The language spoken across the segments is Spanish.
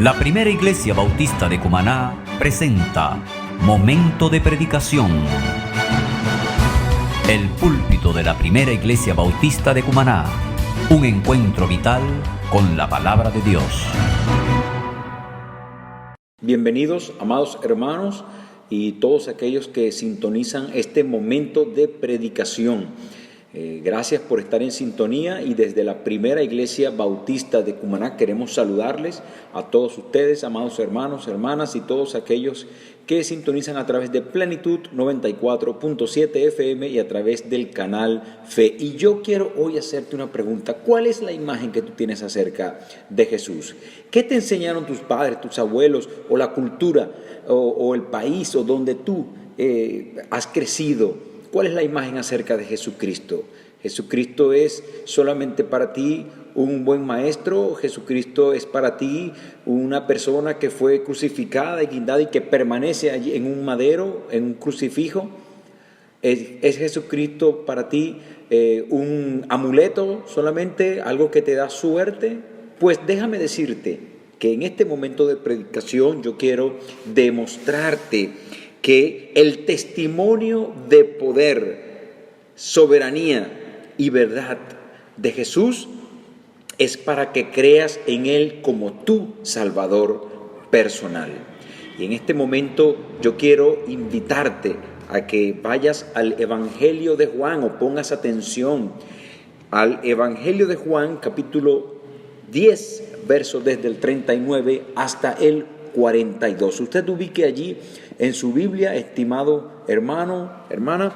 La Primera Iglesia Bautista de Cumaná presenta Momento de Predicación. El púlpito de la Primera Iglesia Bautista de Cumaná. Un encuentro vital con la Palabra de Dios. Bienvenidos, amados hermanos, y todos aquellos que sintonizan este momento de predicación. Gracias por estar en sintonía, y desde la Primera Iglesia Bautista de Cumaná queremos saludarles a todos ustedes, amados hermanos, hermanas, y todos aquellos que sintonizan a través de Plenitud 94.7 FM y a través del canal Fe. Y yo quiero hoy hacerte una pregunta. ¿Cuál es la imagen que tú tienes acerca de Jesús? ¿Qué te enseñaron tus padres, tus abuelos, o la cultura, o el país, o donde tú has crecido? ¿Cuál es la imagen acerca de Jesucristo? ¿Jesucristo es solamente para ti un buen maestro? ¿Jesucristo es para ti una persona que fue crucificada y guindada y que permanece allí en un madero, en un crucifijo? ¿Es Jesucristo para ti un amuleto solamente, algo que te da suerte? Pues déjame decirte que en este momento de predicación yo quiero demostrarte que el testimonio de poder, soberanía y verdad de Jesús es para que creas en Él como tu Salvador personal. Y en este momento yo quiero invitarte a que vayas al Evangelio de Juan, o pongas atención al Evangelio de Juan, capítulo 10, versos desde el 39 hasta el 42. Usted ubique allí en su Biblia, estimado hermano, hermana,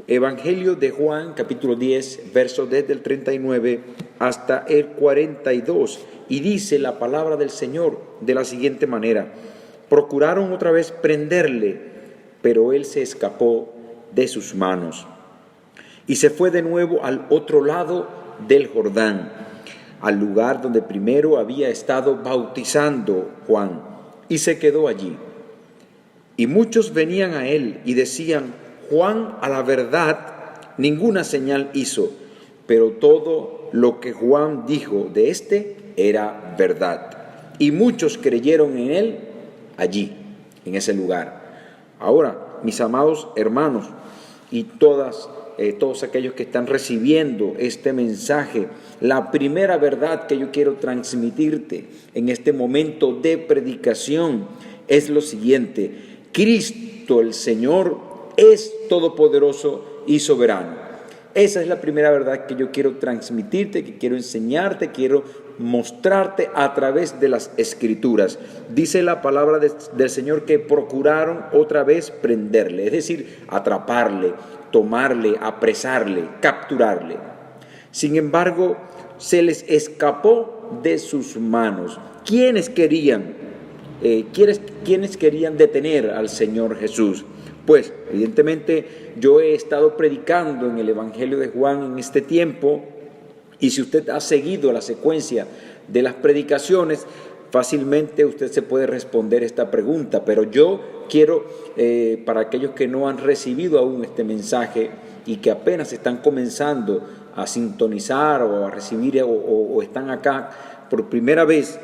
Evangelio de Juan, capítulo 10, versos desde el 39 hasta el 42. Y dice la palabra del Señor de la siguiente manera: procuraron otra vez prenderle, pero él se escapó de sus manos y se fue de nuevo al otro lado del Jordán, al lugar donde primero había estado bautizando Juan, y se quedó allí. Y muchos venían a él y decían: Juan, a la verdad, ninguna señal hizo, pero todo lo que Juan dijo de éste era verdad. Y muchos creyeron en él allí, en ese lugar. Ahora, mis amados hermanos, y todos aquellos que están recibiendo este mensaje, la primera verdad que yo quiero transmitirte en este momento de predicación es lo siguiente: Cristo el Señor es todopoderoso y soberano. Esa es la primera verdad que yo quiero transmitirte, que quiero enseñarte, quiero mostrarte a través de las Escrituras. Dice la palabra del Señor que procuraron otra vez prenderle, es decir, atraparle, tomarle, apresarle, capturarle. Sin embargo, se les escapó de sus manos. ¿Quiénes querían detener al Señor Jesús? Pues evidentemente yo he estado predicando en el Evangelio de Juan en este tiempo, y si usted ha seguido la secuencia de las predicaciones, fácilmente usted se puede responder esta pregunta. Pero yo quiero, para aquellos que no han recibido aún este mensaje y que apenas están comenzando a sintonizar o a recibir o están acá por primera vez,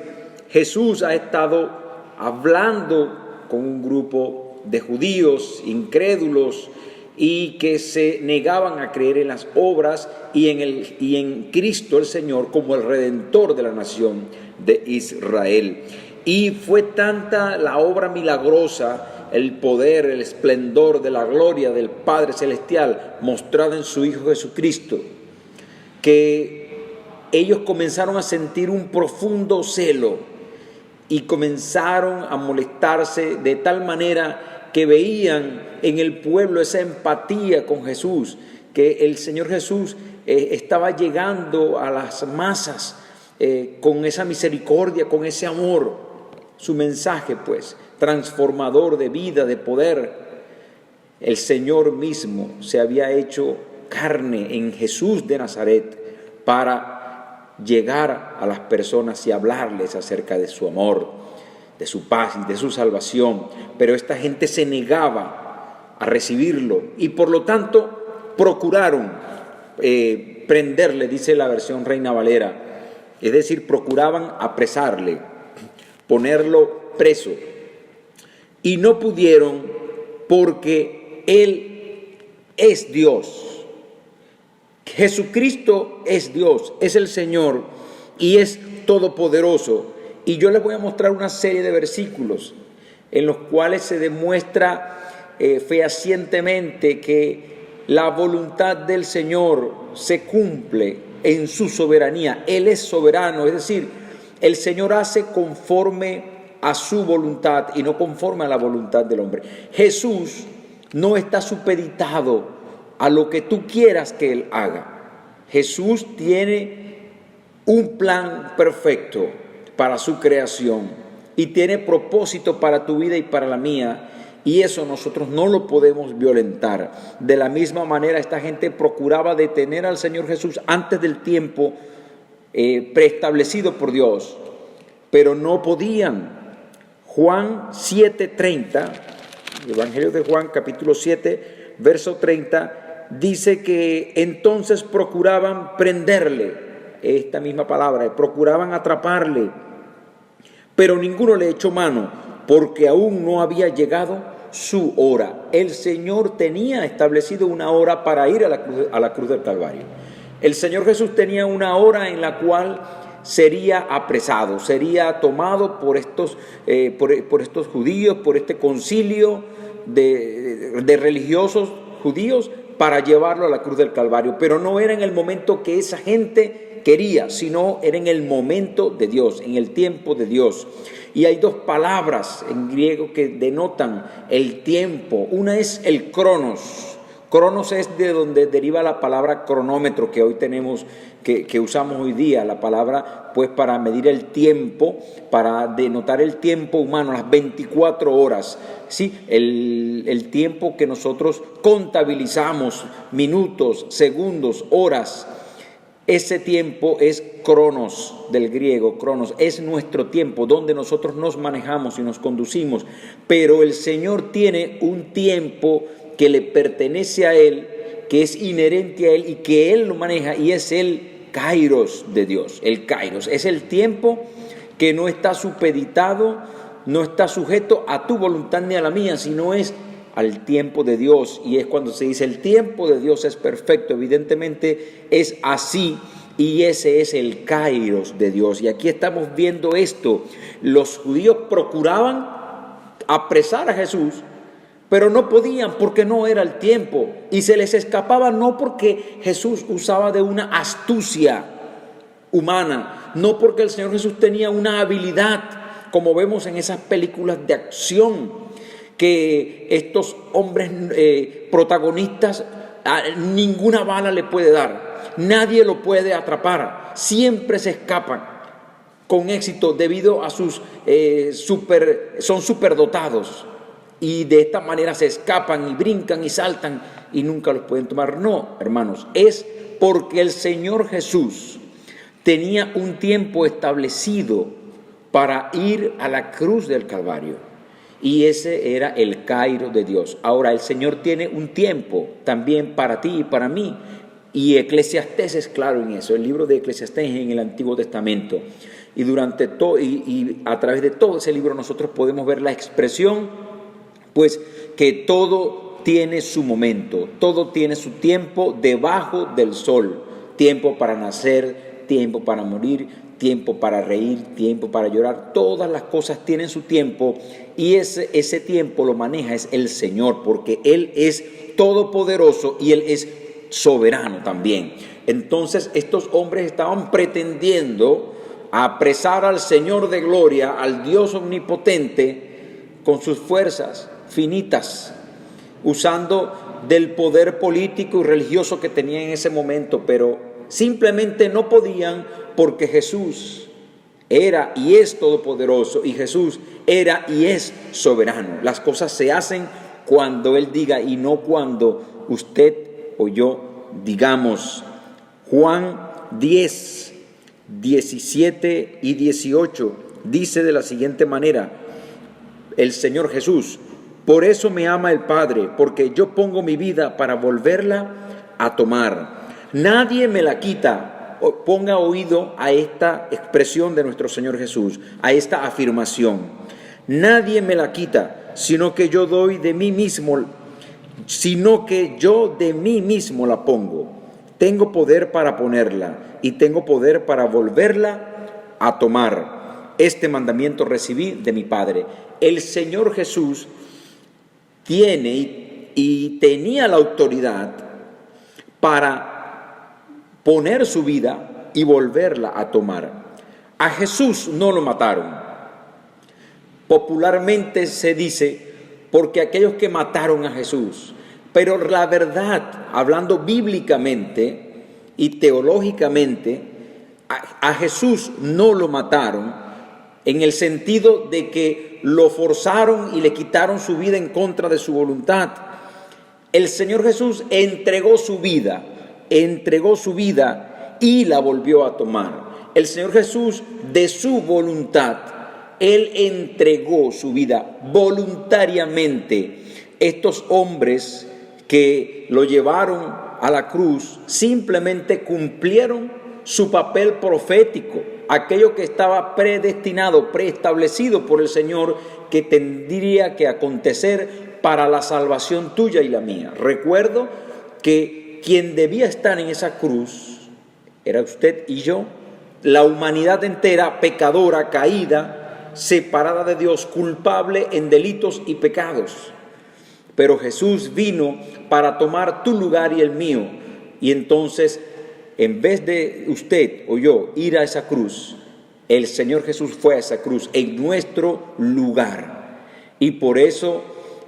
Jesús ha estado hablando con un grupo de judíos incrédulos y que se negaban a creer en las obras y en Cristo el Señor como el Redentor de la nación de Israel. Y fue tanta la obra milagrosa, el poder, el esplendor de la gloria del Padre Celestial mostrada en su Hijo Jesucristo, que ellos comenzaron a sentir un profundo celo y comenzaron a molestarse de tal manera que veían en el pueblo esa empatía con Jesús, que el Señor Jesús estaba llegando a las masas con esa misericordia, con ese amor. Su mensaje, pues, transformador de vida, de poder. El Señor mismo se había hecho carne en Jesús de Nazaret para llegar a las personas y hablarles acerca de su amor, de su paz y de su salvación. Pero esta gente se negaba a recibirlo y por lo tanto procuraron prenderle, dice la versión Reina Valera, es decir, procuraban apresarle. ponerlo preso. Y no pudieron porque Él es Dios. Jesucristo es Dios, es el Señor y es todopoderoso. Y yo les voy a mostrar una serie de versículos en los cuales se demuestra fehacientemente que la voluntad del Señor se cumple en su soberanía. Él es soberano, es decir, el Señor hace conforme a su voluntad y no conforme a la voluntad del hombre. Jesús no está supeditado a lo que tú quieras que Él haga. Jesús tiene un plan perfecto para su creación y tiene propósito para tu vida y para la mía, y eso nosotros no lo podemos violentar. De la misma manera, esta gente procuraba detener al Señor Jesús antes del tiempo preestablecido por Dios, pero no podían. Juan 7:30, Evangelio de Juan capítulo 7, verso 30, dice que entonces procuraban prenderle, esta misma palabra, procuraban atraparle, pero ninguno le echó mano, porque aún no había llegado su hora. El Señor tenía establecido una hora para ir a la cruz del Calvario. El Señor Jesús tenía una hora en la cual sería apresado, sería tomado por estos judíos, por este concilio de religiosos judíos para llevarlo a la cruz del Calvario. Pero no era en el momento que esa gente quería, sino era en el momento de Dios, en el tiempo de Dios. Y hay dos palabras en griego que denotan el tiempo. Una es el cronos. Cronos es de donde deriva la palabra cronómetro que hoy tenemos, que usamos hoy día, la palabra pues para medir el tiempo, para denotar el tiempo humano, las 24 horas, ¿sí? El tiempo que nosotros contabilizamos, minutos, segundos, horas. Ese tiempo es cronos, del griego, cronos, es nuestro tiempo, donde nosotros nos manejamos y nos conducimos. Pero el Señor tiene un tiempo que le pertenece a Él, que es inherente a Él y que Él lo maneja, y es el kairos de Dios. El kairos es el tiempo que no está supeditado, no está sujeto a tu voluntad ni a la mía, sino es al tiempo de Dios. Y es cuando se dice el tiempo de Dios es perfecto, evidentemente es así, y ese es el kairos de Dios. Y aquí estamos viendo esto. Los judíos procuraban apresar a Jesús, pero no podían porque no era el tiempo, y se les escapaba no porque Jesús usaba de una astucia humana, no porque el Señor Jesús tenía una habilidad, como vemos en esas películas de acción, que estos hombres protagonistas ninguna bala le puede dar, nadie lo puede atrapar, siempre se escapan con éxito debido a sus son superdotados. Y de esta manera se escapan y brincan y saltan y nunca los pueden tomar. No, hermanos, es porque el Señor Jesús tenía un tiempo establecido para ir a la cruz del Calvario. Y ese era el kairos de Dios. Ahora, el Señor tiene un tiempo también para ti y para mí. Y Eclesiastés es claro en eso. El libro de Eclesiastés en el Antiguo Testamento. Y durante todo y a través de todo ese libro nosotros podemos ver la expresión, pues que todo tiene su momento, todo tiene su tiempo debajo del sol. Tiempo para nacer, tiempo para morir, tiempo para reír, tiempo para llorar. Todas las cosas tienen su tiempo, y ese tiempo lo maneja es el Señor, porque Él es todopoderoso y Él es soberano también. Entonces estos hombres estaban pretendiendo apresar al Señor de gloria, al Dios omnipotente, con sus fuerzas finitas, usando del poder político y religioso que tenían en ese momento, pero simplemente no podían, porque Jesús era y es todopoderoso, y Jesús era y es soberano. Las cosas se hacen cuando Él diga y no cuando usted o yo digamos. Juan 10, 17 y 18 dice de la siguiente manera el Señor Jesús: por eso me ama el Padre, porque yo pongo mi vida para volverla a tomar. Nadie me la quita, ponga oído a esta expresión de nuestro Señor Jesús, a esta afirmación. Nadie me la quita, sino que yo de mí mismo la pongo. Tengo poder para ponerla y tengo poder para volverla a tomar. Este mandamiento recibí de mi Padre. El Señor Jesús tiene y tenía la autoridad para poner su vida y volverla a tomar. A Jesús no lo mataron. Popularmente se dice, porque aquellos que mataron a Jesús. Pero la verdad, hablando bíblicamente y teológicamente, a Jesús no lo mataron en el sentido de que lo forzaron y le quitaron su vida en contra de su voluntad. El Señor Jesús entregó su vida y la volvió a tomar. El Señor Jesús, de su voluntad, Él entregó su vida voluntariamente. Estos hombres que lo llevaron a la cruz simplemente cumplieron su papel profético, aquello que estaba predestinado, preestablecido por el Señor, que tendría que acontecer para la salvación tuya y la mía. Recuerdo que quien debía estar en esa cruz era usted y yo, la humanidad entera, pecadora, caída, separada de Dios, culpable en delitos y pecados. Pero Jesús vino para tomar tu lugar y el mío. Y entonces, en vez de usted o yo ir a esa cruz, el Señor Jesús fue a esa cruz en nuestro lugar. Y por eso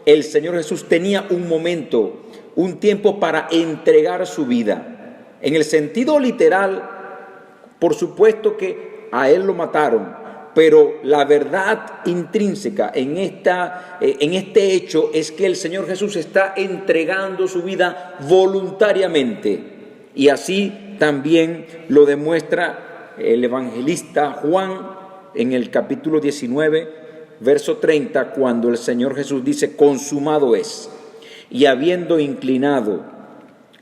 el Señor Jesús tenía un momento, un tiempo para entregar su vida. En el sentido literal, por supuesto que a Él lo mataron. Pero la verdad intrínseca en este hecho es que el Señor Jesús está entregando su vida voluntariamente. Y así también lo demuestra el evangelista Juan en el capítulo 19, verso 30, cuando el Señor Jesús dice: consumado es. Y habiendo inclinado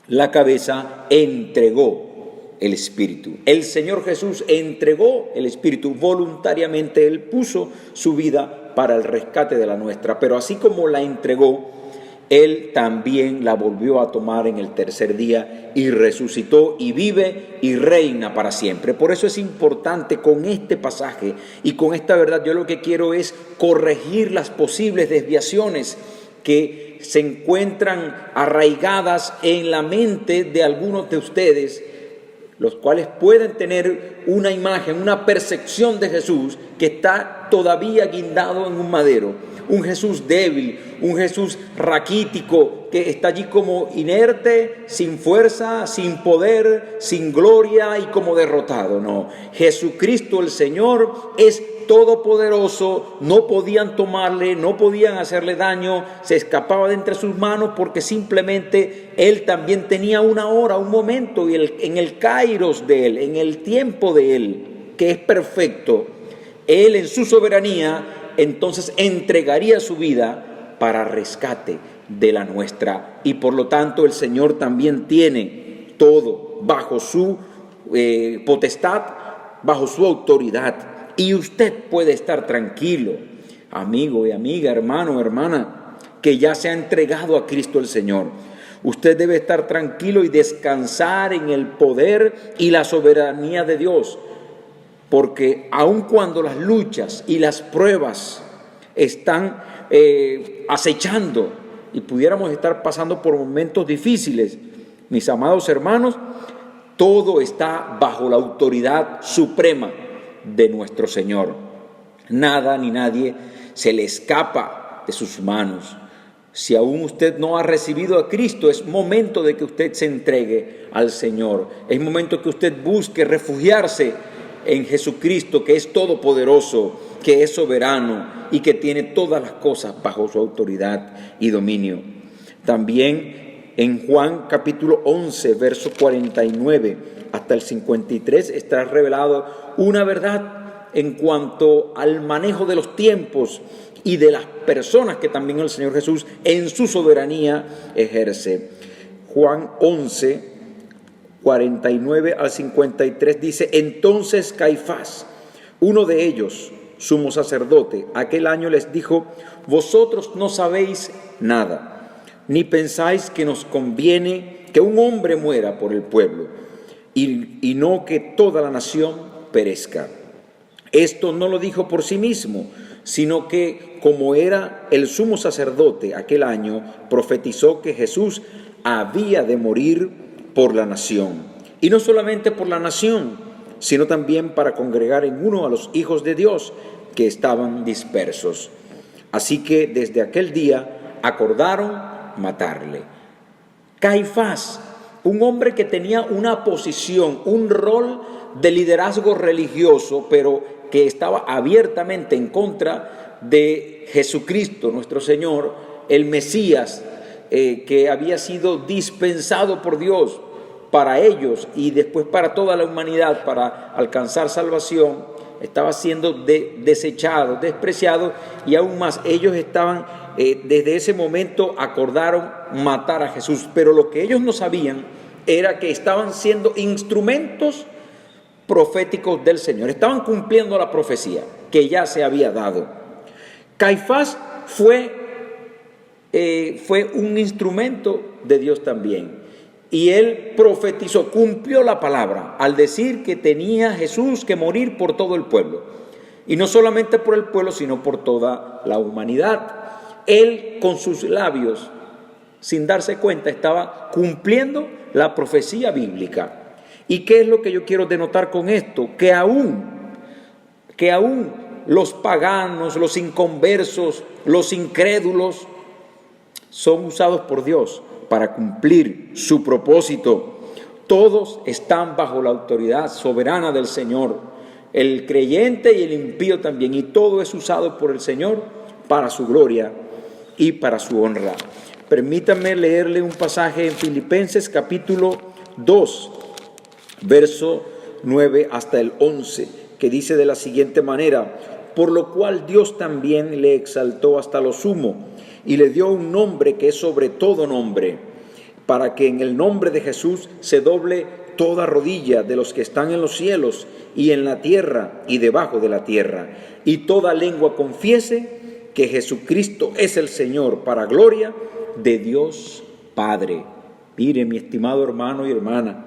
la cabeza, entregó el Espíritu. El Señor Jesús entregó el Espíritu voluntariamente. Él puso su vida para el rescate de la nuestra, pero así como la entregó, Él también la volvió a tomar en el tercer día y resucitó y vive y reina para siempre. Por eso es importante con este pasaje y con esta verdad, yo lo que quiero es corregir las posibles desviaciones que se encuentran arraigadas en la mente de algunos de ustedes, los cuales pueden tener una imagen, una percepción de Jesús que está todavía guindado en un madero. Un Jesús débil, un Jesús raquítico, que está allí como inerte, sin fuerza, sin poder, sin gloria y como derrotado. No, Jesucristo el Señor es todopoderoso, no podían tomarle, no podían hacerle daño, se escapaba de entre sus manos porque simplemente Él también tenía una hora, un momento, y en el kairos de Él, en el tiempo de Él, que es perfecto, Él en su soberanía entonces entregaría su vida para rescate de la nuestra. Y por lo tanto el Señor también tiene todo bajo su potestad, bajo su autoridad. Y usted puede estar tranquilo, amigo y amiga, hermano, hermana, que ya se ha entregado a Cristo el Señor. Usted debe estar tranquilo y descansar en el poder y la soberanía de Dios, porque aun cuando las luchas y las pruebas están acechando y pudiéramos estar pasando por momentos difíciles, mis amados hermanos, todo está bajo la autoridad suprema de nuestro Señor. Nada ni nadie se le escapa de sus manos. Si aún usted no ha recibido a Cristo, es momento de que usted se entregue al Señor. Es momento que usted busque refugiarse en Jesucristo, que es todopoderoso, que es soberano y que tiene todas las cosas bajo su autoridad y dominio. También en Juan capítulo 11, verso 49 hasta el 53 está revelado una verdad en cuanto al manejo de los tiempos y de las personas que también el Señor Jesús en su soberanía ejerce. Juan 11, 49 al 53 dice: entonces Caifás, uno de ellos, sumo sacerdote, aquel año les dijo: vosotros no sabéis nada, ni pensáis que nos conviene que un hombre muera por el pueblo, y no que toda la nación perezca. Esto no lo dijo por sí mismo, sino que, como era el sumo sacerdote aquel año, profetizó que Jesús había de morir por la nación. Y no solamente por la nación, sino también para congregar en uno a los hijos de Dios que estaban dispersos. Así que desde aquel día acordaron matarle. Caifás, un hombre que tenía una posición, un rol de liderazgo religioso, pero que estaba abiertamente en contra de Jesucristo, nuestro Señor, el Mesías, que había sido dispensado por Dios para ellos y después para toda la humanidad, para alcanzar salvación, estaba siendo desechado, despreciado, y aún más ellos estaban, desde ese momento acordaron matar a Jesús, pero lo que ellos no sabían era que estaban siendo instrumentos proféticos del Señor, estaban cumpliendo la profecía que ya se había dado. Caifás fue un instrumento de Dios también, y él profetizó, cumplió la palabra al decir que tenía Jesús que morir por todo el pueblo, y no solamente por el pueblo, sino por toda la humanidad. Él, con sus labios, sin darse cuenta, estaba cumpliendo la profecía bíblica. ¿Y qué es lo que yo quiero denotar con esto? Que aún los paganos, los inconversos, los incrédulos son usados por Dios para cumplir su propósito. Todos están bajo la autoridad soberana del Señor, el creyente y el impío también, y todo es usado por el Señor para su gloria y para su honra. Permítanme leerle un pasaje en Filipenses capítulo 2, verso 9 hasta el 11, que dice de la siguiente manera: por lo cual Dios también le exaltó hasta lo sumo y le dio un nombre que es sobre todo nombre, para que en el nombre de Jesús se doble toda rodilla de los que están en los cielos y en la tierra y debajo de la tierra, y toda lengua confiese que Jesucristo es el Señor, para gloria de Dios Padre. Mire, mi estimado hermano y hermana,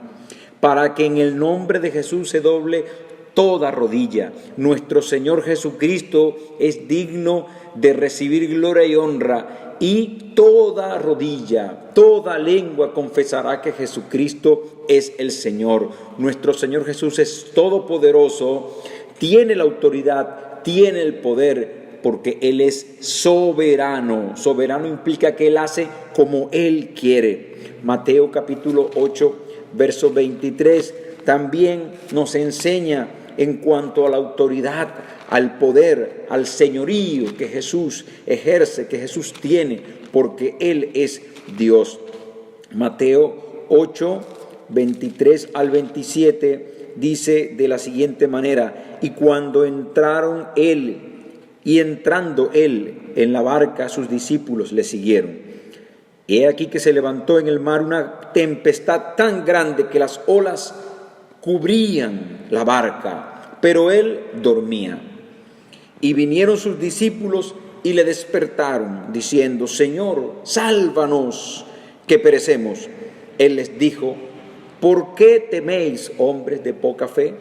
para que en el nombre de Jesús se doble toda rodilla. Nuestro Señor Jesucristo es digno de recibir gloria y honra, y toda rodilla, toda lengua confesará que Jesucristo es el Señor. Nuestro Señor Jesús es todopoderoso, tiene la autoridad, tiene el poder, porque Él es soberano. Soberano implica que Él hace como Él quiere. Mateo capítulo 8, verso 23, también nos enseña en cuanto a la autoridad, al poder, al señorío que Jesús ejerce, que Jesús tiene, porque Él es Dios. Mateo 8, 23 al 27 dice de la siguiente manera: y cuando entrando él en la barca, sus discípulos le siguieron. He aquí que se levantó en el mar una tempestad tan grande que las olas cubrían la barca, pero él dormía. Y vinieron sus discípulos y le despertaron, diciendo: Señor, sálvanos, que perecemos. Él les dijo: ¿por qué teméis, hombres de poca fe?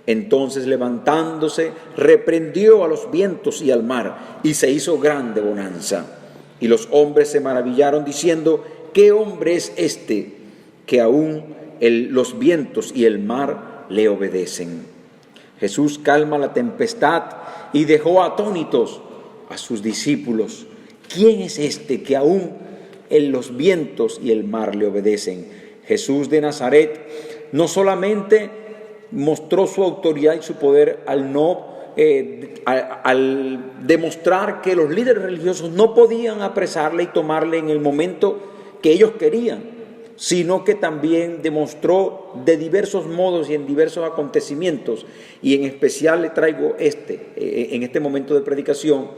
Entonces, levantándose, reprendió a los vientos y al mar, y se hizo grande bonanza. Y los hombres se maravillaron, diciendo: ¿qué hombre es este, que aún los vientos y el mar le obedecen? Jesús calma la tempestad y dejó atónitos a sus discípulos. ¿Quién es este que aún los vientos y el mar le obedecen? Jesús de Nazaret no solamente mostró su autoridad y su poder al demostrar que los líderes religiosos no podían apresarle y tomarle en el momento que ellos querían, sino que también demostró de diversos modos y en diversos acontecimientos, y en especial le traigo en este momento de predicación,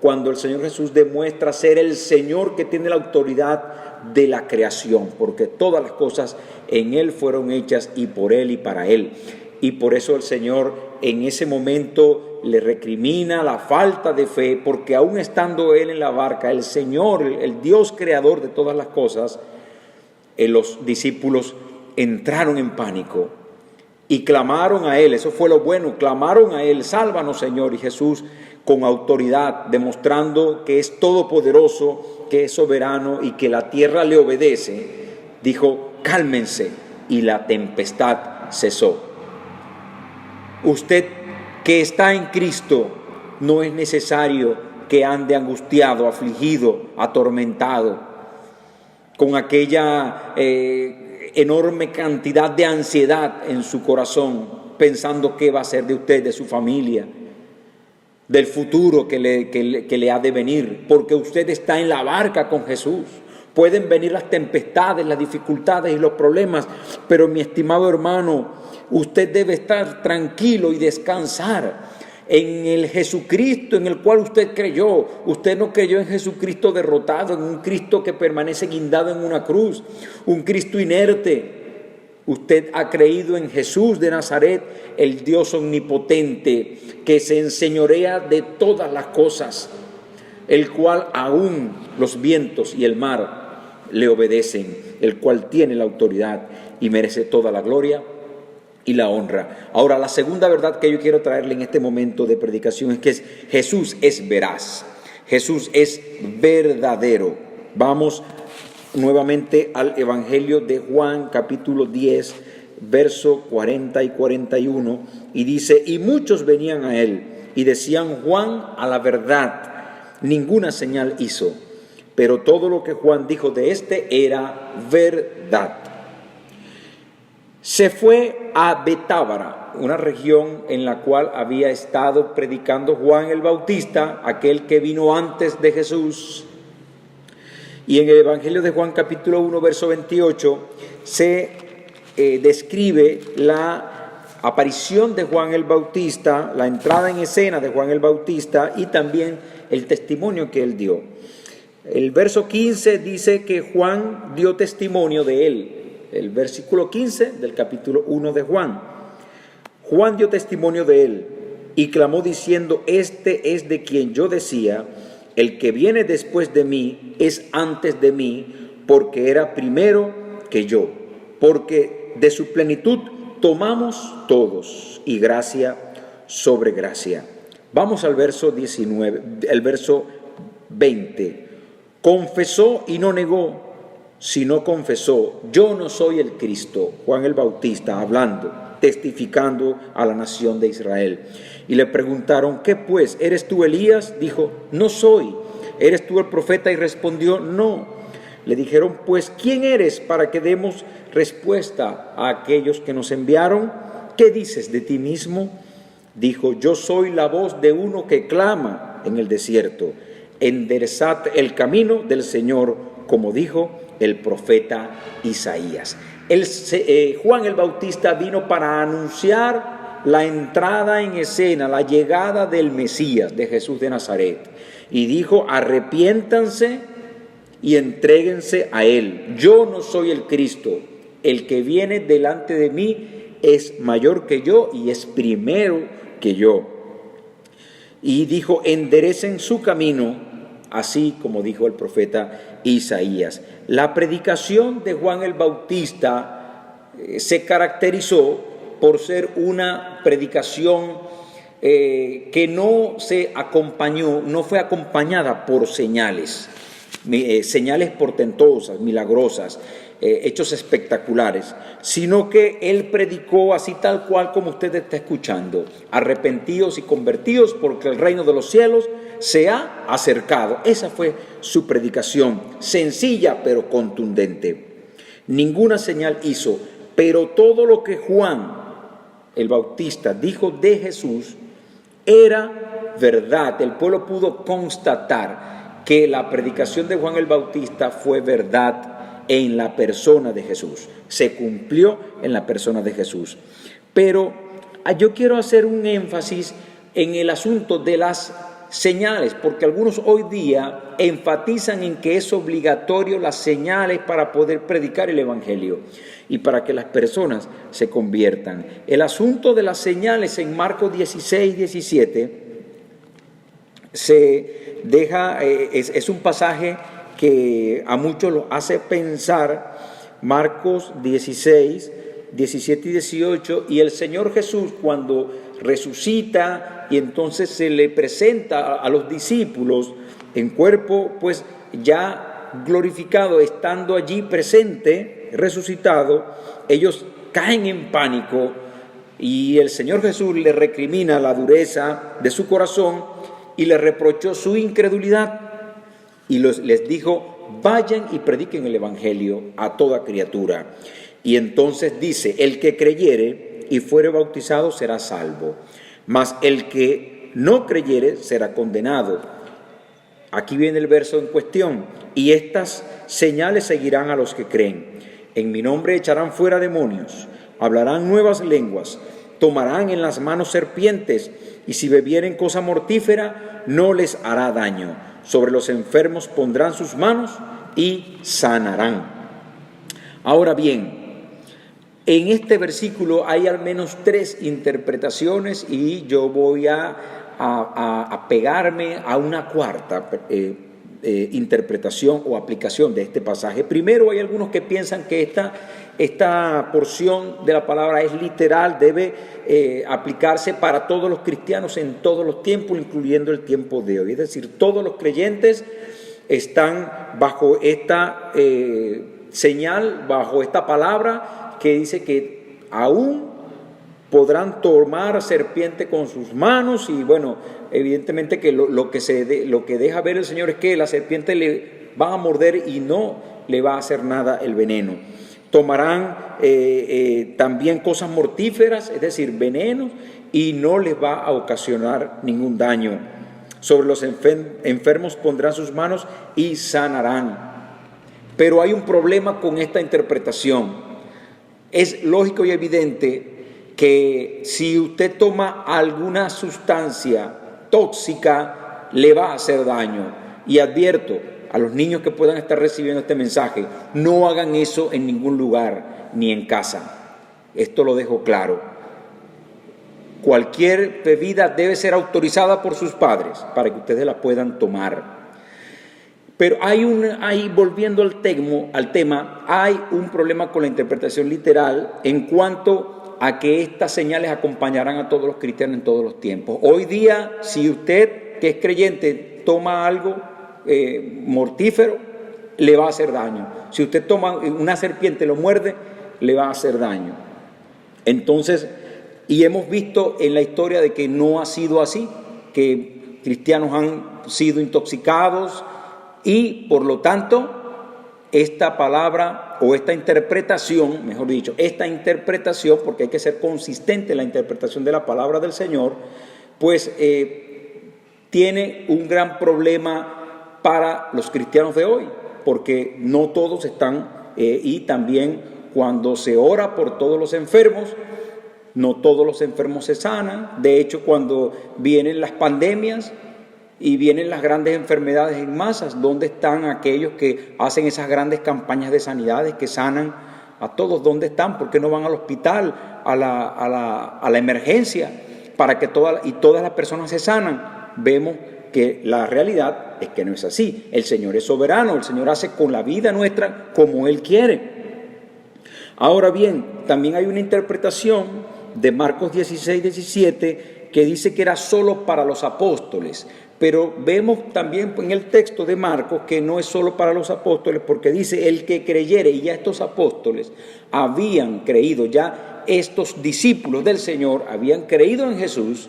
cuando el Señor Jesús demuestra ser el Señor que tiene la autoridad de la creación, porque todas las cosas en Él fueron hechas y por Él y para Él. Y por eso el Señor en ese momento le recrimina la falta de fe, porque aún estando Él en la barca, el Señor, el Dios creador de todas las cosas, los discípulos entraron en pánico y clamaron a Él. Eso fue lo bueno, clamaron a Él: sálvanos, Señor. Y Jesús, con autoridad, demostrando que es todopoderoso, que es soberano y que la tierra le obedece, dijo: cálmense, y la tempestad cesó. Usted que está en Cristo, no es necesario que ande angustiado, afligido, atormentado, con aquella enorme cantidad de ansiedad en su corazón, pensando qué va a ser de usted, de su familia, del futuro que le ha de venir, porque usted está en la barca con Jesús. Pueden venir las tempestades, las dificultades y los problemas, pero mi estimado hermano, usted debe estar tranquilo y descansar en el Jesucristo en el cual usted creyó. Usted no creyó en Jesucristo derrotado, en un Cristo que permanece guindado en una cruz, un Cristo inerte. Usted ha creído en Jesús de Nazaret, el Dios omnipotente, que se enseñorea de todas las cosas, el cual aún los vientos y el mar le obedecen, el cual tiene la autoridad y merece toda la gloria y la honra. Ahora, la segunda verdad que yo quiero traerle en este momento de predicación es que Jesús es veraz, Jesús es verdadero. Vamos nuevamente al Evangelio de Juan, capítulo 10, verso 40 y 41, y dice: y muchos venían a él y decían: Juan a la verdad ninguna señal hizo, pero todo lo que Juan dijo de éste era verdad. Se fue a Betábara, una región en la cual había estado predicando Juan el Bautista, aquel que vino antes de Jesús. Y en el Evangelio de Juan capítulo 1, verso 28, se describe la aparición de Juan el Bautista, la entrada en escena de Juan el Bautista y también el testimonio que él dio. El verso 15 dice que Juan dio testimonio de él. El versículo 15 del capítulo 1 de Juan. Juan dio testimonio de él y clamó diciendo: este es de quien yo decía, el que viene después de mí es antes de mí, porque era primero que yo, porque de su plenitud tomamos todos, y gracia sobre gracia. Vamos al verso 19, el verso 20. Confesó y no negó, sino confesó: yo no soy el Cristo. Juan el Bautista hablando, testificando a la nación de Israel. Y le preguntaron: ¿qué pues? ¿Eres tú Elías? Dijo: no soy. ¿Eres tú el profeta? Y respondió: no. Le dijeron: pues, ¿quién eres para que demos respuesta a aquellos que nos enviaron? ¿Qué dices de ti mismo? Dijo: yo soy la voz de uno que clama en el desierto: enderezad el camino del Señor, como dijo el profeta Isaías. Juan el Bautista vino para anunciar la entrada en escena, la llegada del Mesías, de Jesús de Nazaret. Y dijo: arrepiéntanse y entréguense a Él. Yo no soy el Cristo. El que viene delante de mí es mayor que yo y es primero que yo. Y dijo: enderecen su camino, así como dijo el profeta Isaías. La predicación de Juan el Bautista se caracterizó por ser una predicación que no fue acompañada por señales portentosas, milagrosas, hechos espectaculares, sino que él predicó así tal cual como usted está escuchando: arrepentidos y convertidos, porque el reino de los cielos se ha acercado. Esa fue su predicación, sencilla pero contundente. Ninguna señal hizo, pero todo lo que Juan el Bautista dijo de Jesús era verdad. El pueblo pudo constatar que la predicación de Juan el Bautista fue verdad en la persona de Jesús. Se cumplió en la persona de Jesús. Pero yo quiero hacer un énfasis en el asunto de las señales, porque algunos hoy día enfatizan en que es obligatorio las señales para poder predicar el Evangelio y para que las personas se conviertan. El asunto de las señales en Marcos 16, 17 se deja, es un pasaje que a muchos los hace pensar. Marcos 16, 17 y 18, y el Señor Jesús, cuando resucita y entonces se le presenta a los discípulos en cuerpo pues ya glorificado, estando allí presente, resucitado, ellos caen en pánico y el Señor Jesús le recrimina la dureza de su corazón y le reprochó su incredulidad y les dijo: vayan y prediquen el Evangelio a toda criatura. Y entonces dice: el que creyere y fuere bautizado será salvo, mas el que no creyere será condenado. Aquí viene el verso en cuestión: y estas señales seguirán a los que creen. En mi nombre echarán fuera demonios, hablarán nuevas lenguas, tomarán en las manos serpientes, y si bebieren cosa mortífera no les hará daño. Sobre los enfermos pondrán sus manos y sanarán. Ahora bien, en este versículo hay al menos 3 interpretaciones y yo voy a pegarme a una cuarta interpretación o aplicación de este pasaje. Primero, hay algunos que piensan que esta porción de la palabra es literal, debe aplicarse para todos los cristianos en todos los tiempos, incluyendo el tiempo de hoy. Es decir, todos los creyentes están bajo esta señal, bajo esta palabra que dice que aún podrán tomar serpiente con sus manos. Y bueno, evidentemente que lo que deja ver el Señor es que la serpiente le va a morder y no le va a hacer nada el veneno. Tomarán también cosas mortíferas, es decir, venenos, y no les va a ocasionar ningún daño. Sobre los enfermos pondrán sus manos y sanarán. Pero hay un problema con esta interpretación. Es lógico y evidente que si usted toma alguna sustancia tóxica, le va a hacer daño. Y advierto a los niños que puedan estar recibiendo este mensaje: no hagan eso en ningún lugar, ni en casa. Esto lo dejo claro. Cualquier bebida debe ser autorizada por sus padres para que ustedes la puedan tomar. Pero volviendo al tema, hay un problema con la interpretación literal en cuanto a que estas señales acompañarán a todos los cristianos en todos los tiempos. Hoy día, si usted que es creyente toma algo mortífero, le va a hacer daño. Si usted toma una serpiente, lo muerde, le va a hacer daño. Entonces, y hemos visto en la historia de que no ha sido así, que cristianos han sido intoxicados y por lo tanto esta palabra o esta interpretación, mejor dicho, porque hay que ser consistente en la interpretación de la palabra del Señor, pues tiene un gran problema para los cristianos de hoy, porque no todos están, y también cuando se ora por todos los enfermos, no todos los enfermos se sanan. De hecho, cuando vienen las pandemias y vienen las grandes enfermedades en masas, ¿dónde están aquellos que hacen esas grandes campañas de sanidades que sanan a todos? ¿Dónde están? ¿Por qué no van al hospital, a la emergencia, para que todas las personas se sanan? Vemos que la realidad es que no es así. El Señor es soberano, el Señor hace con la vida nuestra como Él quiere. Ahora bien, también hay una interpretación de Marcos 16, 17 que dice que era solo para los apóstoles. Pero vemos también en el texto de Marcos que no es solo para los apóstoles, porque dice: el que creyere. Y ya estos apóstoles habían creído, ya estos discípulos del Señor habían creído en Jesús,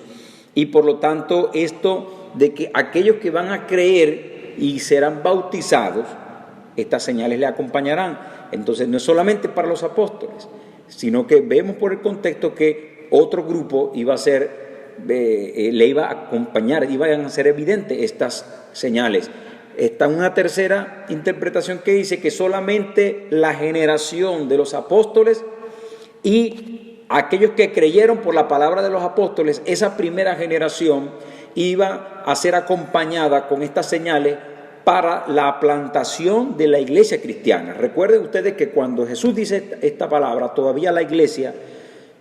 y por lo tanto esto de que aquellos que van a creer y serán bautizados, estas señales le acompañarán. Entonces no es solamente para los apóstoles, sino que vemos por el contexto que otro grupo iba a ser, le iba a acompañar, iban a ser evidentes estas señales. Está una tercera interpretación que dice que solamente la generación de los apóstoles y aquellos que creyeron por la palabra de los apóstoles, esa primera generación, iba a ser acompañada con estas señales para la plantación de la iglesia cristiana. Recuerden ustedes que cuando Jesús dice esta palabra, todavía la iglesia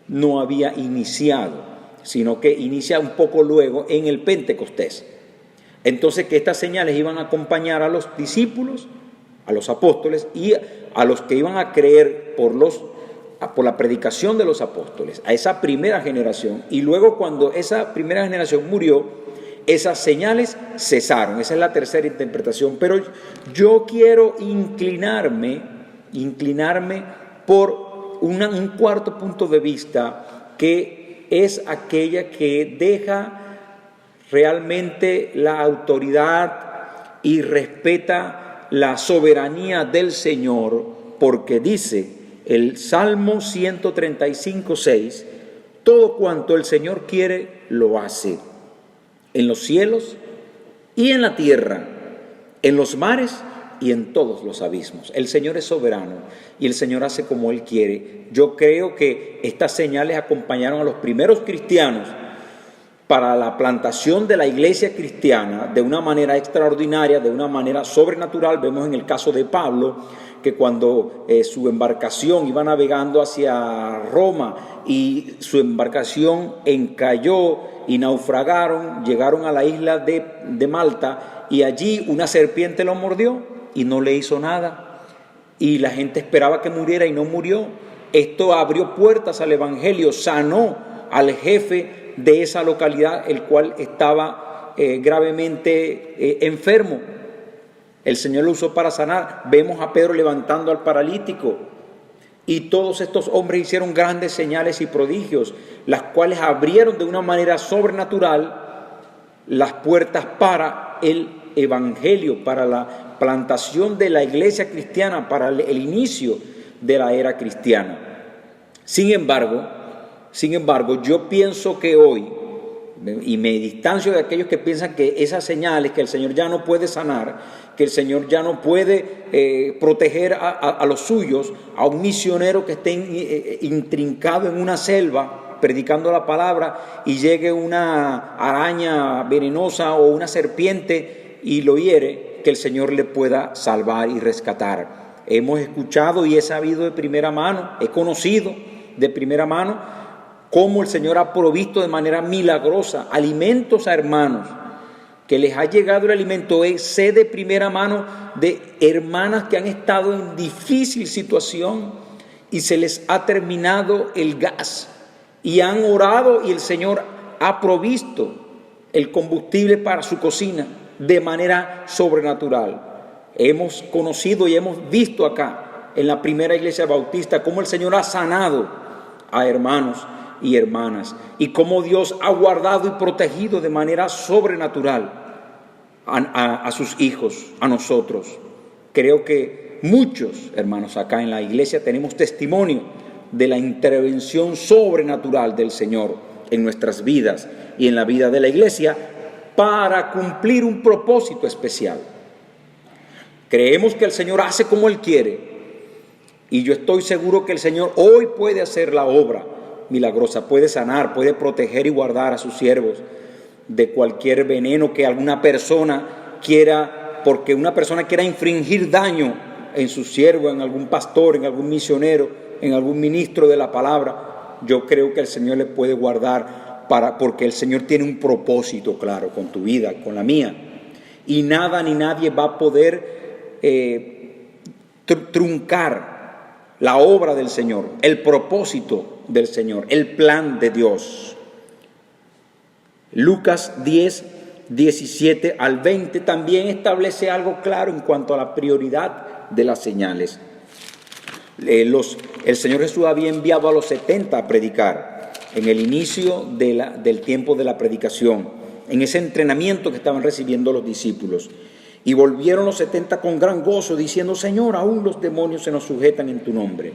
no había iniciado, sino que inicia un poco luego en el Pentecostés. Entonces, que estas señales iban a acompañar a los discípulos, a los apóstoles y a los que iban a creer por la predicación de los apóstoles, a esa primera generación. Y luego, cuando esa primera generación murió, esas señales cesaron. Esa es la tercera interpretación. Pero yo quiero inclinarme por un cuarto punto de vista, que es aquella que deja realmente la autoridad y respeta la soberanía del Señor, porque dice el Salmo 135:6, todo cuanto el Señor quiere lo hace, en los cielos y en la tierra, en los mares y en todos los abismos. El Señor es soberano y el Señor hace como Él quiere. Yo creo que estas señales acompañaron a los primeros cristianos para la plantación de la iglesia cristiana de una manera extraordinaria, de una manera sobrenatural. Vemos en el caso de Pablo que cuando su embarcación iba navegando hacia Roma y su embarcación encalló y naufragaron, llegaron a la isla de Malta y allí una serpiente lo mordió y no le hizo nada. Y la gente esperaba que muriera y no murió. Esto abrió puertas al evangelio, sanó al jefe de esa localidad, el cual estaba gravemente enfermo. El Señor lo usó para sanar. Vemos a Pedro levantando al paralítico. Y todos estos hombres hicieron grandes señales y prodigios, las cuales abrieron de una manera sobrenatural las puertas para el evangelio, para la plantación de la iglesia cristiana, para el inicio de la era cristiana. Sin embargo, yo pienso que hoy, y me distancio de aquellos que piensan que esas señales, que el Señor ya no puede sanar, que el Señor ya no puede proteger a los suyos, a un misionero que esté intrincado en una selva predicando la palabra y llegue una araña venenosa o una serpiente y lo hiere, que el Señor le pueda salvar y rescatar. Hemos escuchado y he sabido de primera mano, he conocido de primera mano cómo el Señor ha provisto de manera milagrosa alimentos a hermanos, que les ha llegado el alimento. Sé de primera mano de hermanas que han estado en difícil situación y se les ha terminado el gas y han orado y el Señor ha provisto el combustible para su cocina de manera sobrenatural. Hemos conocido y hemos visto acá en la primera iglesia bautista cómo el Señor ha sanado a hermanos y hermanas, y cómo Dios ha guardado y protegido de manera sobrenatural a sus hijos, a nosotros. Creo que muchos hermanos acá en la iglesia tenemos testimonio de la intervención sobrenatural del Señor en nuestras vidas y en la vida de la iglesia para cumplir un propósito especial. Creemos que el Señor hace como Él quiere, y yo estoy seguro que el Señor hoy puede hacer la obra milagrosa, puede sanar, puede proteger y guardar a sus siervos de cualquier veneno que alguna persona quiera, porque una persona quiera infringir daño en su siervo, en algún pastor, en algún misionero, en algún ministro de la palabra. Yo creo que el Señor le puede guardar porque el Señor tiene un propósito claro con tu vida, con la mía, y nada ni nadie va a poder truncar la obra del Señor, el propósito del Señor, el plan de Dios. Lucas 10, 17 al 20 también establece algo claro en cuanto a la prioridad de las señales. El Señor Jesús había enviado a los 70 a predicar en el inicio del tiempo de la predicación, en ese entrenamiento que estaban recibiendo los discípulos. Y volvieron los 70 con gran gozo, diciendo: Señor, aún los demonios se nos sujetan en tu nombre.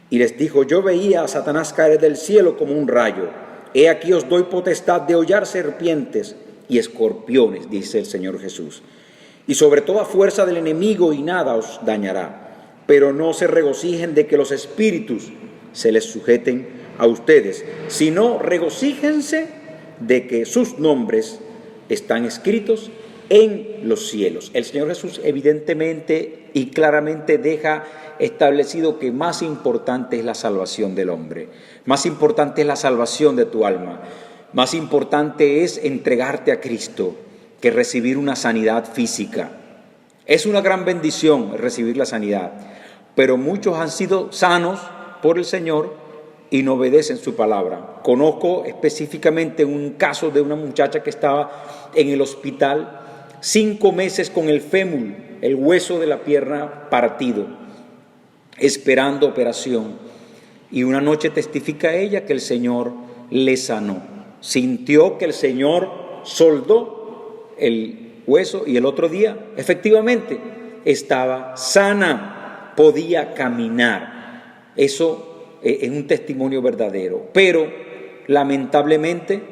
Y les dijo: yo veía a Satanás caer del cielo como un rayo. He aquí os doy potestad de hollar serpientes y escorpiones, dice el Señor Jesús. Y sobre toda fuerza del enemigo, y nada os dañará. Pero no se regocijen de que los espíritus se les sujeten a ustedes, sino regocíjense de que sus nombres están escritos en los cielos. El Señor Jesús evidentemente y claramente deja establecido que más importante es la salvación del hombre, más importante es la salvación de tu alma, más importante es entregarte a Cristo que recibir una sanidad física. Es una gran bendición recibir la sanidad, pero muchos han sido sanos por el Señor y no obedecen su palabra. Conozco específicamente un caso de una muchacha que estaba en el hospital 5 meses con el fémur, el hueso de la pierna partido, esperando operación. Y una noche testifica ella que el Señor le sanó. Sintió que el Señor soldó el hueso y el otro día, efectivamente, estaba sana, podía caminar. Eso es un testimonio verdadero. Pero, lamentablemente,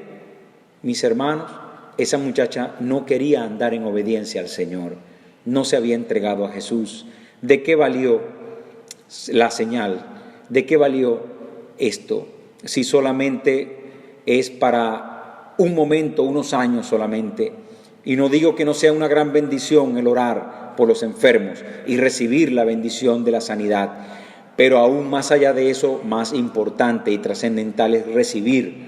mis hermanos, esa muchacha no quería andar en obediencia al Señor. No se había entregado a Jesús. ¿De qué valió la señal? ¿De qué valió esto? Si solamente es para un momento, unos años solamente. Y no digo que no sea una gran bendición el orar por los enfermos y recibir la bendición de la sanidad, pero aún más allá de eso, más importante y trascendental es recibir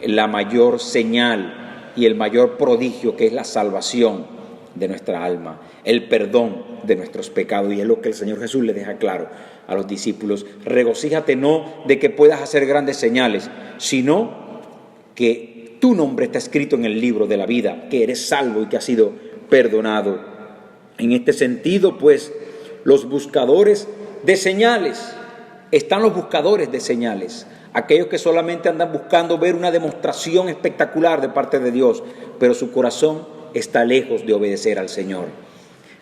la mayor señal y el mayor prodigio, que es la salvación de nuestra alma, el perdón de nuestros pecados. Y es lo que el Señor Jesús le deja claro a los discípulos: regocíjate no de que puedas hacer grandes señales, sino que tu nombre está escrito en el libro de la vida, que eres salvo y que has sido perdonado. En este sentido, pues, los buscadores de señales, están los buscadores de señales, aquellos que solamente andan buscando ver una demostración espectacular de parte de Dios, pero su corazón está lejos de obedecer al Señor.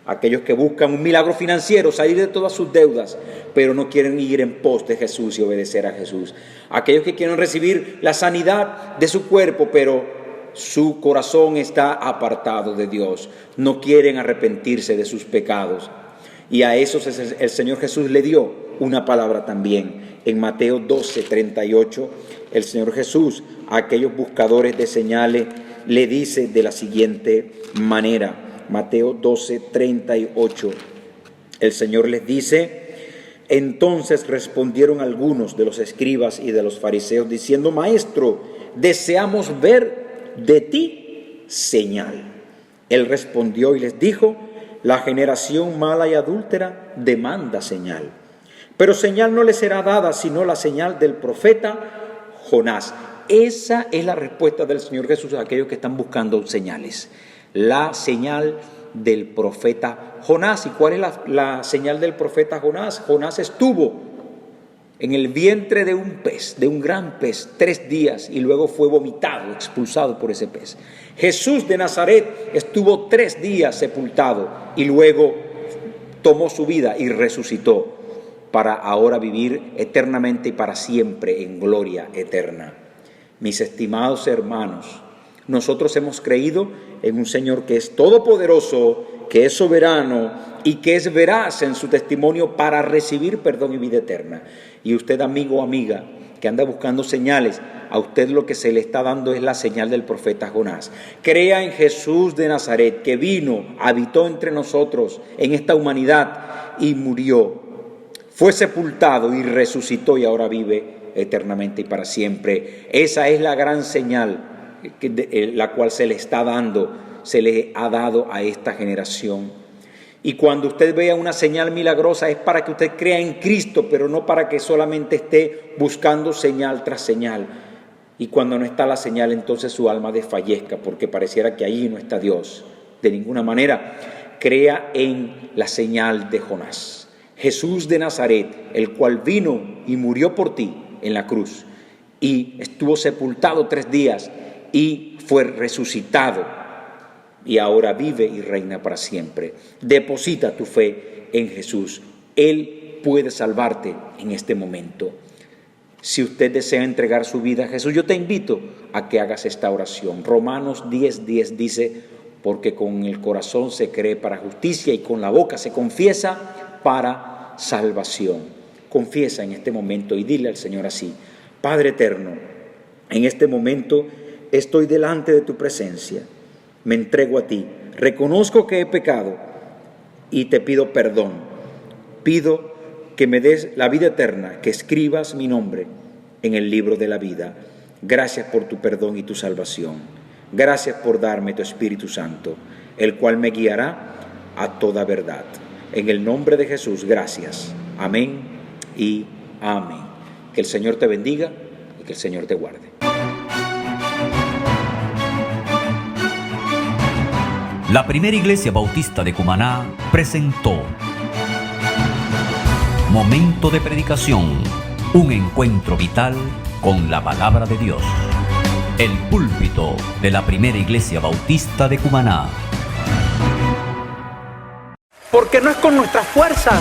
Aquellos que buscan un milagro financiero, salir de todas sus deudas, pero no quieren ir en pos de Jesús y obedecer a Jesús. Aquellos que quieren recibir la sanidad de su cuerpo, pero su corazón está apartado de Dios. No quieren arrepentirse de sus pecados. Y a esos el Señor Jesús le dio una palabra también. En Mateo 12:38, el Señor Jesús a aquellos buscadores de señales le dice de la siguiente manera. Mateo 12:38, el Señor les dice: entonces respondieron algunos de los escribas y de los fariseos diciendo: Maestro, deseamos ver de ti señal. Él respondió y les dijo: la generación mala y adúltera demanda señal, pero señal no le será dada sino la señal del profeta Jonás. Esa es la respuesta del Señor Jesús a aquellos que están buscando señales. La señal del profeta Jonás. ¿Y cuál es la señal del profeta Jonás? Jonás estuvo en el vientre de un pez, de un gran pez, 3 días, y luego fue vomitado, expulsado por ese pez. Jesús de Nazaret estuvo 3 días sepultado y luego tomó su vida y resucitó para ahora vivir eternamente y para siempre en gloria eterna. Mis estimados hermanos, nosotros hemos creído en un Señor que es todopoderoso, que es soberano y que es veraz en su testimonio para recibir perdón y vida eterna. Y usted, amigo o amiga, que anda buscando señales, a usted lo que se le está dando es la señal del profeta Jonás. Crea en Jesús de Nazaret, que vino, habitó entre nosotros, en esta humanidad, y murió. Fue sepultado y resucitó y ahora vive eternamente y para siempre. Esa es la gran señal la cual se le está dando, se le ha dado a esta generación. Y cuando usted vea una señal milagrosa es para que usted crea en Cristo, pero no para que solamente esté buscando señal tras señal. Y cuando no está la señal, entonces su alma desfallezca, porque pareciera que ahí no está Dios. De ninguna manera. Crea en la señal de Jonás. Jesús de Nazaret, el cual vino y murió por ti en la cruz, y estuvo sepultado 3 días, y fue resucitado, y ahora vive y reina para siempre. Deposita tu fe en Jesús. Él puede salvarte en este momento. Si usted desea entregar su vida a Jesús, yo te invito a que hagas esta oración. Romanos 10:10 dice: porque con el corazón se cree para justicia y con la boca se confiesa para salvación. Confiesa en este momento y dile al Señor así: Padre eterno, en este momento estoy delante de tu presencia, me entrego a ti, reconozco que he pecado y te pido perdón. Pido que me des la vida eterna, que escribas mi nombre en el libro de la vida. Gracias por tu perdón y tu salvación. Gracias por darme tu Espíritu Santo, el cual me guiará a toda verdad. En el nombre de Jesús, gracias. Amén y amén. Que el Señor te bendiga y que el Señor te guarde. La Primera Iglesia Bautista de Cumaná presentó Momento de Predicación, un encuentro vital con la palabra de Dios. El púlpito de la Primera Iglesia Bautista de Cumaná. Porque no es con nuestras fuerzas.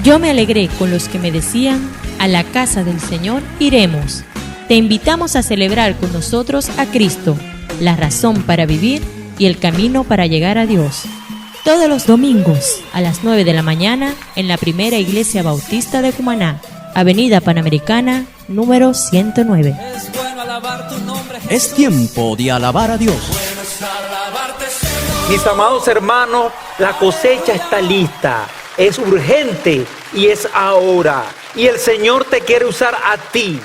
Yo me alegré con los que me decían, a la casa del Señor iremos. Te invitamos a celebrar con nosotros a Cristo, la razón para vivir y el camino para llegar a Dios. Todos los domingos a las 9 de la mañana en la Primera Iglesia Bautista de Cumaná, Avenida Panamericana, número 109. Es tiempo de alabar a Dios. Mis amados hermanos, la cosecha está lista, es urgente y es ahora. Y el Señor te quiere usar a ti